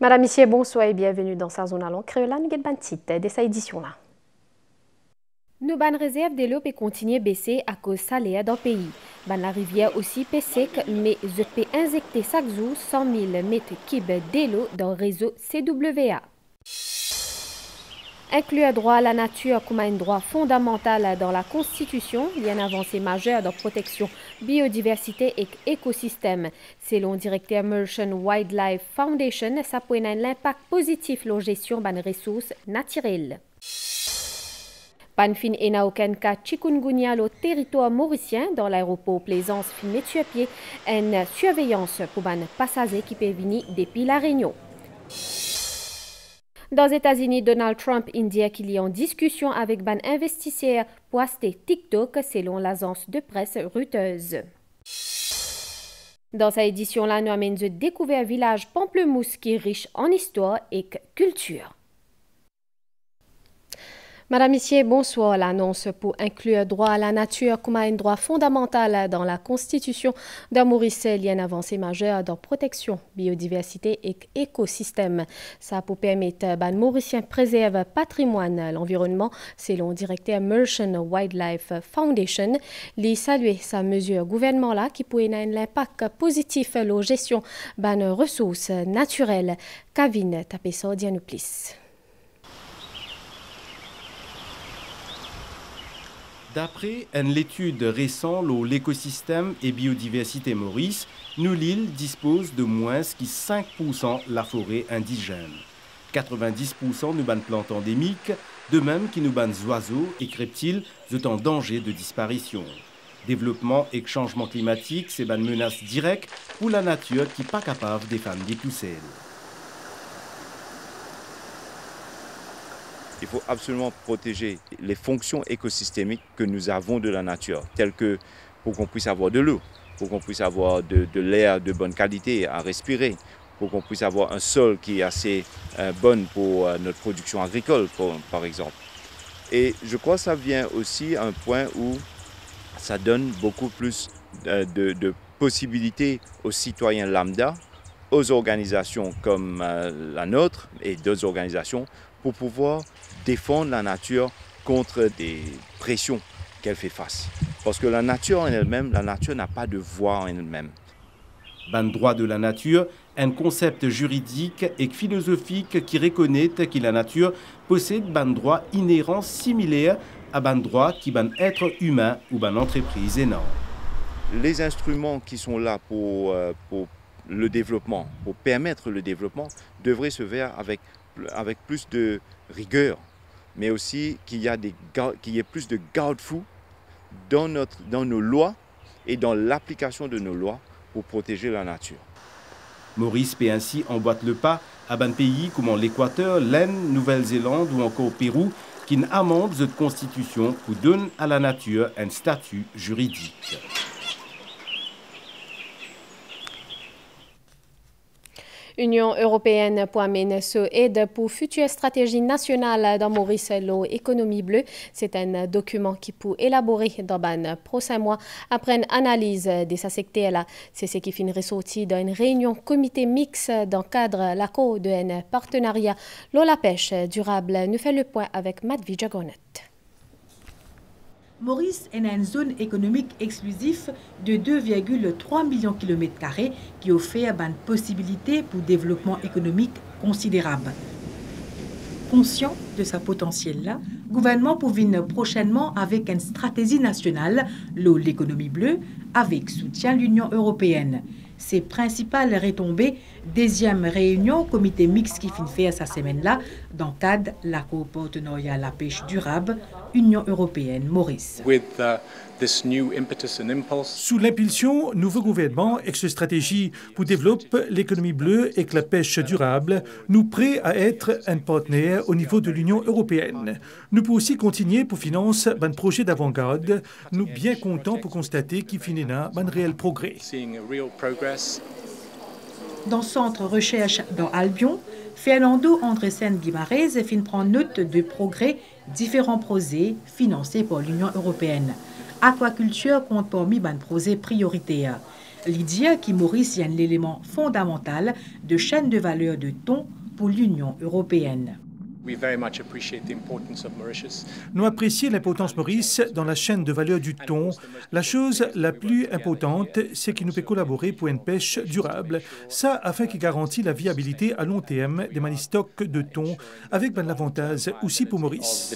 Madame, Monsieur, bonsoir et bienvenue dans sa zone à long créole. Nous avons titre de cette édition-là. Nous ban réserve de l'eau peut continuer à baisser à cause salaire dans le pays. Ban la rivière aussi peut sec, mais je peux injecter chaque jour 100 000 mètres cubes d'eau dans le réseau CWA. Inclure droit à la nature comme un droit fondamental dans la Constitution, il y a une avancée majeure dans la protection biodiversité et écosystème. Selon le directeur Merchant Wildlife Foundation, ça peut avoir un impact positif sur la gestion des ressources naturelles. Panfin n'a aucun cas chikungunya au territoire mauricien dans l'aéroport Plaisance fin Éthiopie, une surveillance pour les passagers qui peuvent venir depuis la Réunion. Dans les États-Unis, Donald Trump indique qu'il y a en discussion avec les investisseurs pour acheter TikTok selon l'agence de presse Reuters. Dans cette édition-là, nous avons découvert un village Pamplemousse qui est riche en histoire et culture. Madame, Monsieur, bonsoir. L'annonce pour inclure droit à la nature comme un droit fondamental dans la Constitution de Maurice, il y a une avancée majeure dans la protection, biodiversité et écosystème. Ça pour permettre que les Mauriciens préservent patrimoine, l'environnement, selon le directeur Merchant Wildlife Foundation. Il salue sa mesure gouvernement-là qui peut avoir un impact positif sur la gestion des ressources naturelles. Kavin Tapesso, dis-nous plus. D'après une étude récente sur l'écosystème et biodiversité Maurice, nous l'île dispose de moins que 5% la forêt indigène. 90% nous ban plantes endémiques, de même que nous ban oiseaux et reptiles sont en danger de disparition. Développement et changement climatique, c'est une menace directe pour la nature qui n'est pas capable de défendre tout seul. Il faut absolument protéger les fonctions écosystémiques que nous avons de la nature, telles que pour qu'on puisse avoir de l'eau, pour qu'on puisse avoir de l'air de bonne qualité à respirer, pour qu'on puisse avoir un sol qui est assez bon pour notre production agricole, par exemple. Et je crois que ça vient aussi à un point où ça donne beaucoup plus de possibilités aux citoyens lambda, aux organisations comme la nôtre et d'autres organisations, pour pouvoir défendre la nature contre des pressions qu'elle fait face. Parce que la nature en elle-même, la nature n'a pas de voix en elle-même. Le droit de la nature, un concept juridique et philosophique qui reconnaît que la nature possède un droit inhérent similaire à un droit qui est être humain ou une entreprise énorme. Les instruments qui sont là pour le développement, pour permettre le développement, devraient se faire avec plus de rigueur, mais aussi qu'il y ait plus de garde-fous dans nos lois et dans l'application de nos lois pour protéger la nature. Maurice peut ainsi emboîter le pas à un pays comme l'Équateur, l'Inde, Nouvelle-Zélande ou encore Pérou qui amendent cette constitution pour donner à la nature un statut juridique. L'Union européenne pour amener ce aide pour future stratégie nationale dans Maurice l'économie bleue. C'est un document qui peut élaborer dans les prochains mois après une analyse de sa secteur. C'est ce qui finit ressorti dans une réunion comité mixte dans le cadre de l'accord d'un partenariat. La pêche durable nous fait le point avec Matt Vijagonet. Maurice est une zone économique exclusive de 2,3 millions de km² qui offre une possibilité pour développement économique considérable. Conscient de sa potentiel-là, le gouvernement peut venir prochainement avec une stratégie nationale, l'économie bleue, avec soutien de l'Union européenne. Ses principales retombées, deuxième réunion comité mixte qui finit faire sa semaine-là, dans le cadre de l'accord partenariat à la pêche durable, Union européenne, Maurice. Sous l'impulsion nouveau gouvernement et cette stratégie pour développer l'économie bleue et la pêche durable, nous prêts à être un partenaire au niveau de l'Union européenne. Nous pouvons aussi continuer pour financer un projet d'avant-garde. Nous bien contents pour constater qu'il finit là un réel progrès. Dans le centre recherche dans Albion, Fernando Andresen Guimarães fin prend note de progrès différents projets financés par l'Union européenne. Aquaculture compte parmi les projets prioritaires. L'idée qui Maurice est un élément fondamental de chaîne de valeur de thon pour l'Union européenne. Nous apprécions l'importance Maurice dans la chaîne de valeur du thon. La chose la plus importante, c'est qu'il nous peut collaborer pour une pêche durable. Ça, afin qu'il garantisse la viabilité à long terme des stocks de thon, avec l'avantage aussi pour Maurice.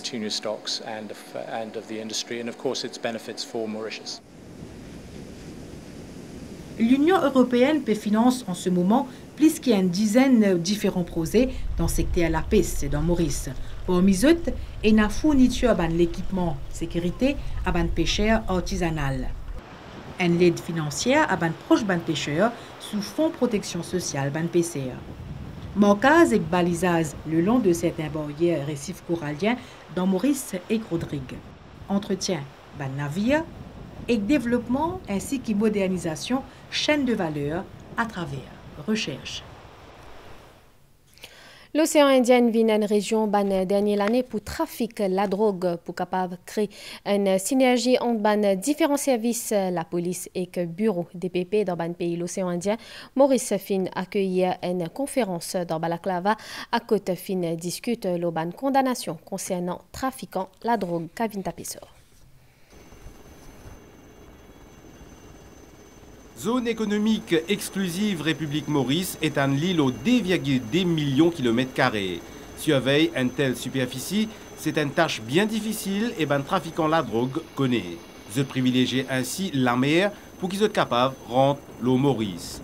L'Union européenne finance en ce moment plus qu'une dizaine de différents projets dans le secteur de la pêche dans Maurice. Parmi eux, il y a une fourniture de l'équipement de sécurité à des pêcheurs artisanaux. Une aide financière à des proches de pêcheurs sous fonds de protection sociale de pêcheurs. Marquage et balisage le long de certains barrières récifs coralliens dans Maurice et Rodrigue. Entretien de navires et développement ainsi que modernisation chaîne de valeur à travers recherche. L'océan Indien vient une région ban dernière année pour trafic la drogue pour capable créer une synergie entre différents services la police et le bureau DPP dans le pays l'océan Indien. Maurice fin accueilli une conférence dans Balaclava à côté fin discute l'auban condamnation concernant trafiquant la drogue Kavin Tapissor. Zone économique exclusive République Maurice est un île aux 2,2 millions de km². Surveiller une telle superficie, c'est une tâche bien difficile et ben trafiquant la drogue connaît. Je privilégie ainsi la mer pour qu'ils soient capables de rendre l'eau Maurice.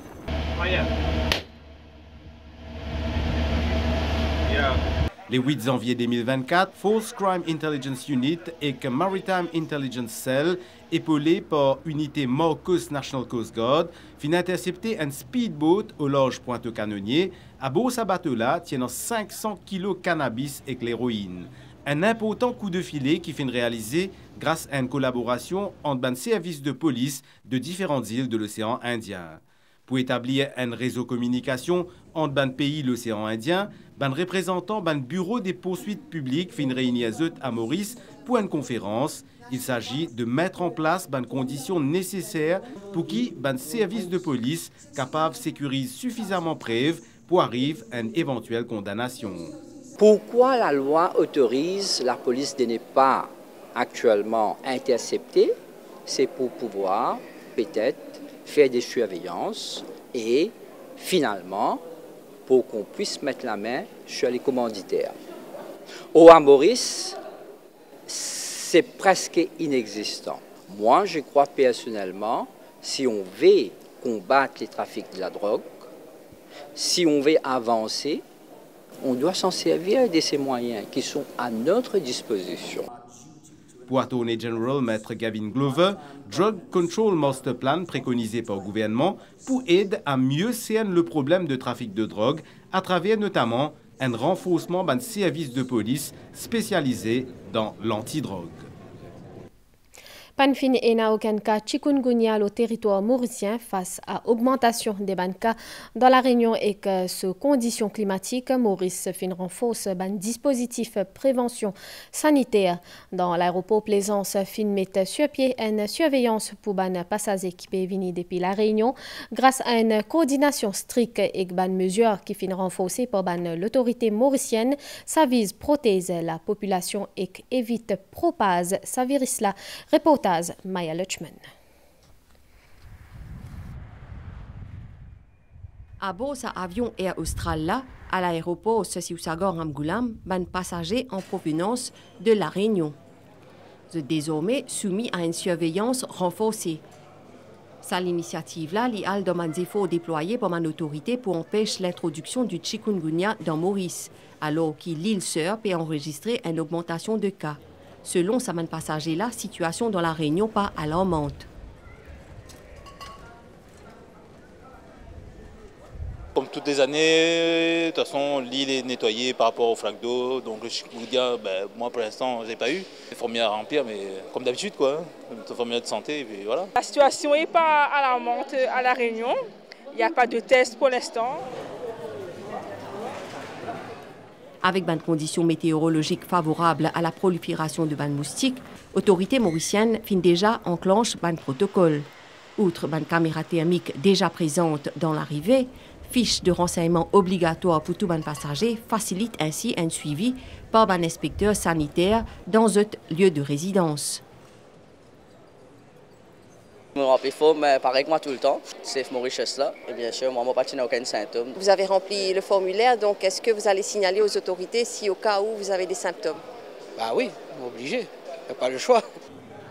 Le 8 janvier 2024, Force Crime Intelligence Unit et Maritime Intelligence Cell, épaulé par unité Marcos National Coast Guard, fin intercepté un speedboat au large Pointe-Canonnier. À bord sa bateau-là, tiennant 500 kg cannabis et l'héroïne. Un important coup de filet qui fin réalisé grâce à une collaboration entre un service de police de différentes îles de l'océan Indien. Pour établir un réseau de communication entre le pays et l'océan Indien, un représentant du bureau des poursuites publiques fin réunir à Maurice pour une conférence. Il s'agit de mettre en place des conditions nécessaires pour qu'un service de police capable de sécuriser suffisamment preuves pour arriver à une éventuelle condamnation. Pourquoi la loi autorise la police de ne pas actuellement intercepter? C'est pour pouvoir peut-être faire des surveillances et finalement pour qu'on puisse mettre la main sur les commanditaires. Au Maurice, c'est presque inexistant. Moi, je crois personnellement, si on veut combattre les trafics de la drogue, si on veut avancer, on doit s'en servir de ces moyens qui sont à notre disposition. Pour Attorney General Maître Gavin Glover, Drug Control Master Plan préconisé par le gouvernement pour aider à mieux cerner le problème de trafic de drogue à travers notamment un renforcement d'un service de police spécialisé dans l'antidrogue. Panfin et n'a aucun cas chikungunya au territoire mauricien face à augmentation des cas dans la Réunion et que ce conditions climatiques, Maurice fin renforce un dispositif prévention sanitaire dans l'aéroport Plaisance fin met sur pied une surveillance pour ban passagers qui peuvent venir depuis la Réunion grâce à une coordination stricte et ban mesures qui fin renforcée par l'autorité mauricienne. Ça vise protéger la population et évite propage sa virus là. Reportage Maya Lutchman. À bord sa avion Air Australia à l'aéroport Sioussagor Amgoulam, ban passagers en provenance de la Réunion. Désormais soumis à une surveillance renforcée. C'est l'initiative-là, l'IAL demande des efforts déployés par une autorité pour empêcher l'introduction du chikungunya dans Maurice, alors que l'île sœur peut enregistrer une augmentation de cas. Selon sa passager, la situation dans la Réunion pas alarmante. Comme toutes les années, de toute façon, l'île est nettoyée par rapport aux flaques d'eau. Donc le chikungunya, moi pour l'instant, je n'ai pas eu. Les formulaires à remplir, mais comme d'habitude, quoi. Le formulaire de santé, et puis voilà. La situation n'est pas alarmante à la Réunion. Il n'y a pas de test pour l'instant. Avec des conditions météorologiques favorables à la prolifération de ban moustiques, l'autorité mauricienne fin déjà enclenche ban protocole. Outre une caméra thermique déjà présente dans l'arrivée, fiche de renseignement obligatoire pour tous les passagers facilite ainsi un suivi par un inspecteur sanitaire dans un lieu de résidence. Je me remplis forme pareil que moi tout le temps, c'est Mauritius là, et bien sûr, moi, je n'ai aucun symptôme. Vous avez rempli le formulaire, donc est-ce que vous allez signaler aux autorités si au cas où vous avez des symptômes? Bah oui, obligé, il n'y a pas le choix.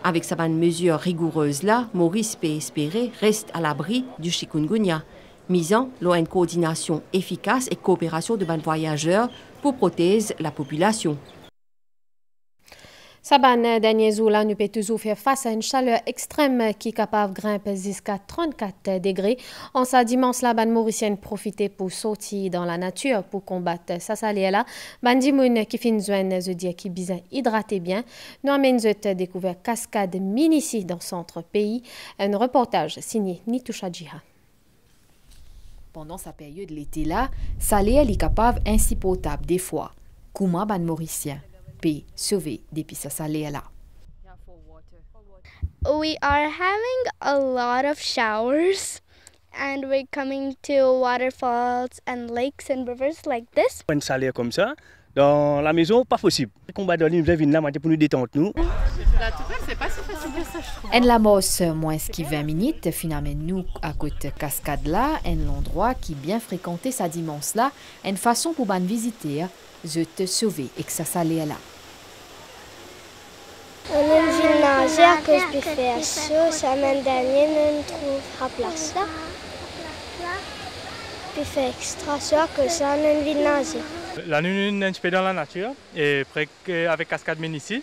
Avec sa mesure rigoureuse là, Maurice peut espérer reste à l'abri du chikungunya, misant une coordination efficace et coopération de ban voyageurs pour protéger la population. Saban dernier jour là, nous peut toujours faire face à une chaleur extrême qui est capable de grimper jusqu'à 34 degrés. En sa dimanche là, ban mauricienne profiter pour sortir dans la nature pour combattre ça salaire là. Ban dimoun qui fin joindre je dis qui bien hydrater bien. Nous amène découvert cascade Minici dans le centre pays. Un reportage signé Nitoucha Djiha. Pendant sa période l'été là, salaire est capable ainsi potable des fois. Comment ban mauricien peut sauver depuis sa salaire là. We are having a lot of showers and we're coming to waterfalls and lakes and rivers like this. Un salaire comme ça dans la maison pas possible. Combat dans l'hiver vient là pour nous détendre nous. La toupelle, c'est pas si facile que ça, je trouve. En la mosse moins que 20 minutes, finalement nous à côté cascade là, un endroit qui bien fréquenté sa dimanche là, une façon pour ban visiter, je te sauver et que ça salaire là. On a une ville nageur que je peux faire ça. Semaine dernière, nous trouve à place là. Puis faire extra ça que ça, on a une ville nageur. La nuit, nous sommes dans la nature et avec cascade Minici.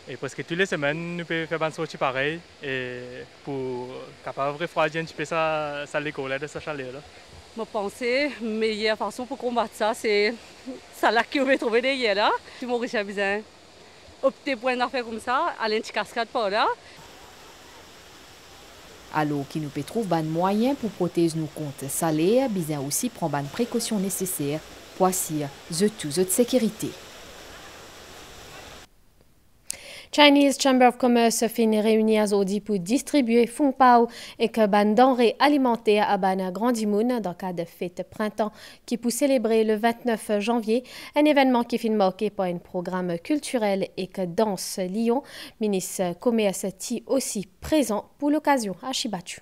Et presque toutes les semaines, nous pouvons faire une sortie pareille et pour capable refroidir un petit peu ça l'école de sa chaleur là. Je pense que la meilleure façon pour combattre ça, c'est ça là que vous pouvez trouver derrière là. Si Maurice a besoin opter pour une affaire comme ça, aller une petite cascade par là. Alors qui nous peut trouver un moyen pour protéger nos comptes salaires, bien aussi prendre une précaution nécessaire pour assurer toute sécurité. Chinese Chamber of Commerce finit réunir aujourd'hui pour distribuer Fung Pao et que ban denrées alimentaires à ban Grandimoun dans le cadre de fête printemps qui pour célébrer le 29 janvier, un événement qui finit marqué par un programme culturel et que danse Lyon. Ministre Commerce est aussi présent pour l'occasion à Chibatu.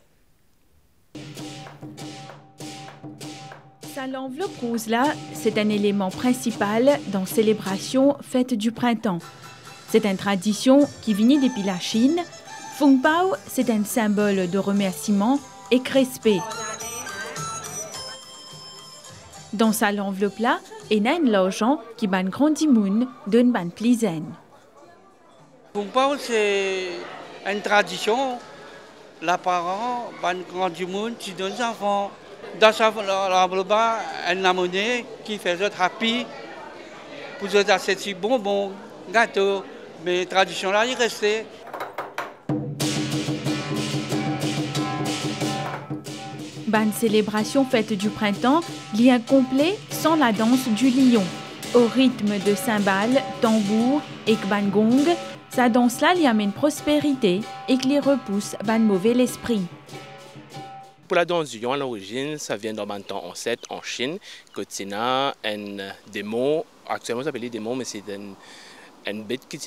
Ça, l'enveloppe rose là, c'est un élément principal dans la célébration fête du printemps. C'est une tradition qui vient depuis la Chine. Fung Pao, c'est un symbole de remerciement et de respect. Dans sa l'enveloppe là, il y a un l'argent qui ban Grandimoun donne ban plizen. Fung Pao, c'est une tradition. Les parents ban Grandimoun qui donnent aux enfants. Dans sa l'enveloppe, une monnaie qui fait eux happy pour eux acheter bonbons, gâteaux. Mais la tradition là, il restait. Ban célébration fête du printemps, lien complet sans la danse du lion. Au rythme de cymbales, tambours et ban gong, sa danse là lui amène prospérité et qui repousse ban mauvais l'esprit. Pour la danse du lion, à l'origine, ça vient d'un temps ancêtre en Chine, que c'est un démon, actuellement ça s'appelle démon, mais c'est une bête qui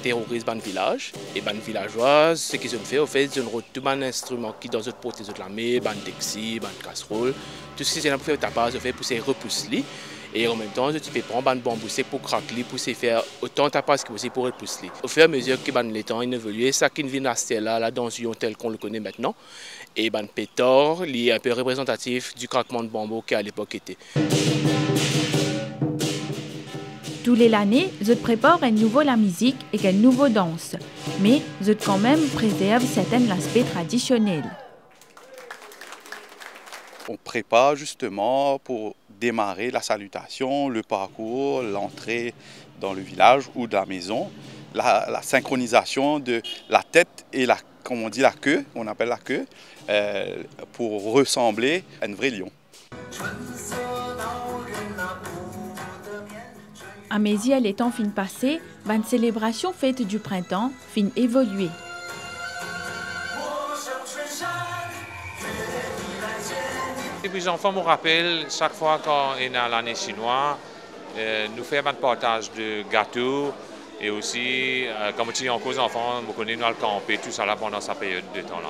terrorise le village. Et les villageois, ce qu'ils ont fait, au fait, ils ont retrouvé un instrument qui dans notre porte, ils ont l'armée, un texi, une casserole. Tout ce qu'ils ont fait, ils ont fait pour se repousser. Et en même temps, tu peux prendre un bambou pour craquer, pour se faire autant de tapas que possible pour repousser. Au fur et à mesure que les temps évoluent, ça qui vient rester là, la danse du lion telle qu'on le connaît maintenant. Et le pétard, il est un peu représentatif du craquement de bambou qui à l'époque était. Tous les années, je prépare à nouveau la musique et une nouvelle danse, mais je quand même préserve certains aspects traditionnels. On prépare justement pour démarrer la salutation, le parcours, l'entrée dans le village ou de la maison, la synchronisation de la tête et comme on dit la queue, on appelle la queue, pour ressembler à un vrai lion. À mesure les temps fin passé, une célébration fête du printemps fin évoluer. Et puis les enfants me rappellent chaque fois quand on est à l'année chinoise, nous faisons un partage de gâteaux et aussi, comme tu dis encore aux enfants, nous connaissons le camper, tout ça là pendant sa période de temps là.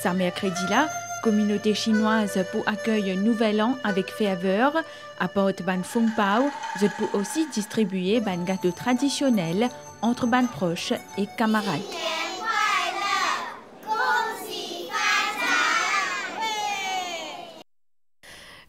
Ce mercredi-là, communauté chinoise pour accueillir Nouvel An avec ferveur, apporte ban Fung Pao, je peux aussi distribuer ban gâteaux traditionnels entre ban proches et camarades.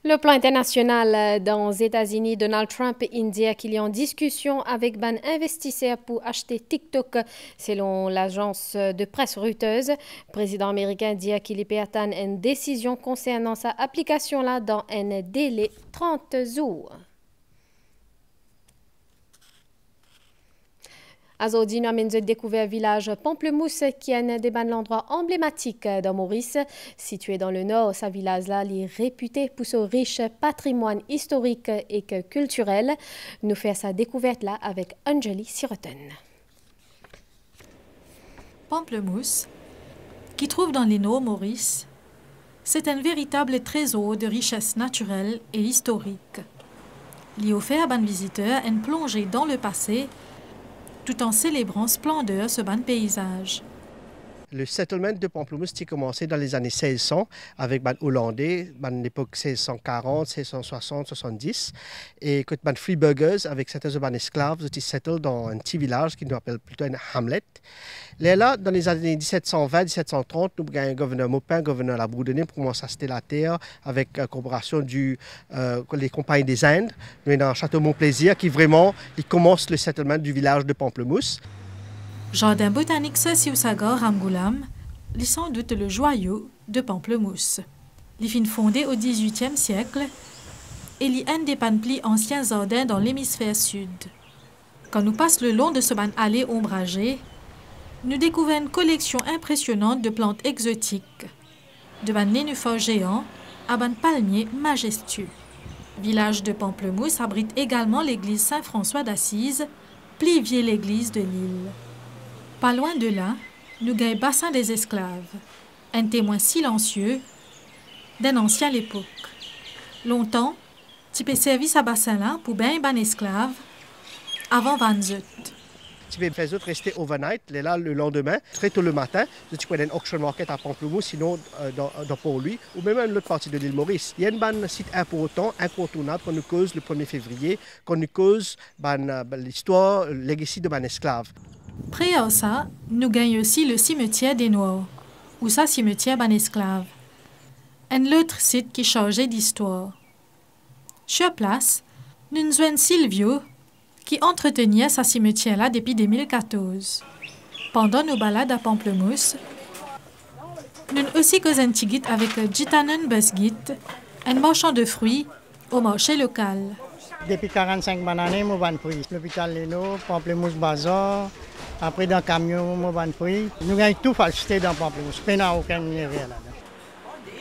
Le plan international dans les États-Unis, Donald Trump et India qui est en discussion avec ban investisseurs pour acheter TikTok, selon l'agence de presse Reuters. Le président américain dit qu'il peut attendre une décision concernant sa application là dans un délai de 30 jours. Aujourd'hui, nous avons découvert le village Pamplemousse qui est un des endroits emblématiques dans Maurice. Situé dans le nord, ce village-là est réputé pour son riche patrimoine historique et culturel. Nous faisons sa découverte là avec Anjali Siroten. Pamplemousse, qui trouve dans les nord Maurice, c'est un véritable trésor de richesse naturelle et historique. Il offert à ban visiteurs une plongée dans le passé tout en célébrant splendeur ce ban paysage. Le settlement de Pamplemousse a commencé dans les années 1600 avec les Hollandais, à l'époque 1640, 1660, 70. Et que les freeburgers, avec certains esclaves, ont settlé dans un petit village qui nous appelle plutôt un hamlet. Là, dans les années 1720-1730, nous avons un gouverneur Maupin, gouverneur La Bourdonnais, pour commencer à acheter la terre avec la coopération des compagnies des Indes. Nous avons un château Montplaisir qui vraiment commence le settlement du village de Pamplemousse. Jardin botanique Sasiusagar Ramgoulam, est sans doute le joyau de Pamplemousse. Il fut fondé au XVIIIe siècle et il est un des plus anciens jardins dans l'hémisphère sud. Quand nous passons le long de ce ban allée ombragée, nous découvrons une collection impressionnante de plantes exotiques, de ban nénuphars géants à ban palmiers majestueux. Le village de Pamplemousse abrite également l'église Saint-François d'Assise, plus vieille l'église de l'île. Pas loin de là, nous avons le bassin des esclaves, un témoin silencieux d'une ancienne époque. Longtemps, tu peux servir ce bassin-là pour bien ban esclaves avant 20 Tu peux faire rester overnight, là le lendemain, très tôt le matin, tu peux aller à un auction market à Pamplemousse, sinon dans Port-Louis, ou même une autre partie de l'île Maurice. Il y a un site important, incontournable, qu'on nous cause le 1er février, qu'on nous cause l'histoire, le legacy de ban esclave. Près à ça, nous gagnons aussi le cimetière des Noirs, ou ça cimetière ban esclave. Un autre site qui changeait d'histoire. Sur place, nous avons Silvio, qui entretenait sa cimetière-là depuis 2014. Pendant nos balades à Pamplemousse, nous avons aussi causé un petit guide avec Gitanen Busgit, un marchand de fruits au marché local. Depuis 45 années, je vais fruits. L'hôpital Léno, Pamplemousse Bazar, après dans le camion, je vais fruits. Nous avons tout acheté dans Pamplemousse. Il n'y a aucun là-dedans.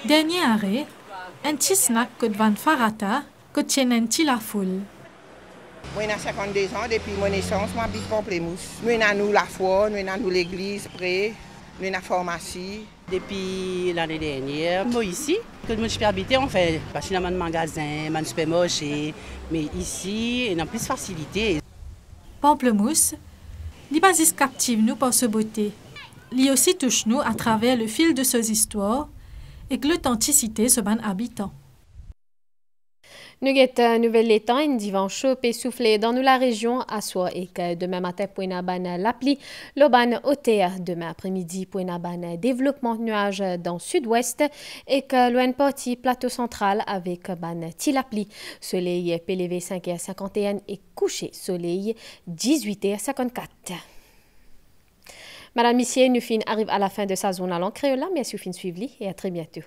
Dernier arrêt, un petit snack que devant Farata, que tient un petit la foule. Moi, j'ai 52 ans, depuis mon naissance, je m'habite Pamplemousse. Nous avons la foi, nous avons l'église près, nous avons la pharmacie. Depuis l'année dernière, moi ici, que je suis habité, on fait pas de magasin, de supermarché, mais ici, on a plus de facilité. Pamplemousse, n'est pas captive nous par ce beauté. Il aussi touche nous à travers le fil de ces histoires et que l'authenticité se ban habitant. Nous avons nouvelle étang, une divan chaud et soufflé dans nous la région à soir et que demain matin pour une ban l'appli, le ban hauteur demain après-midi pour une ban développement de nuages dans sud-ouest et que loin partie plateau central avec ban tilapli. Soleil PLV 5h51 et coucher soleil 18h54. Madame, Monsieur, nous arrive à la fin de sa zone à l'encre là, merci de suivre et à très bientôt.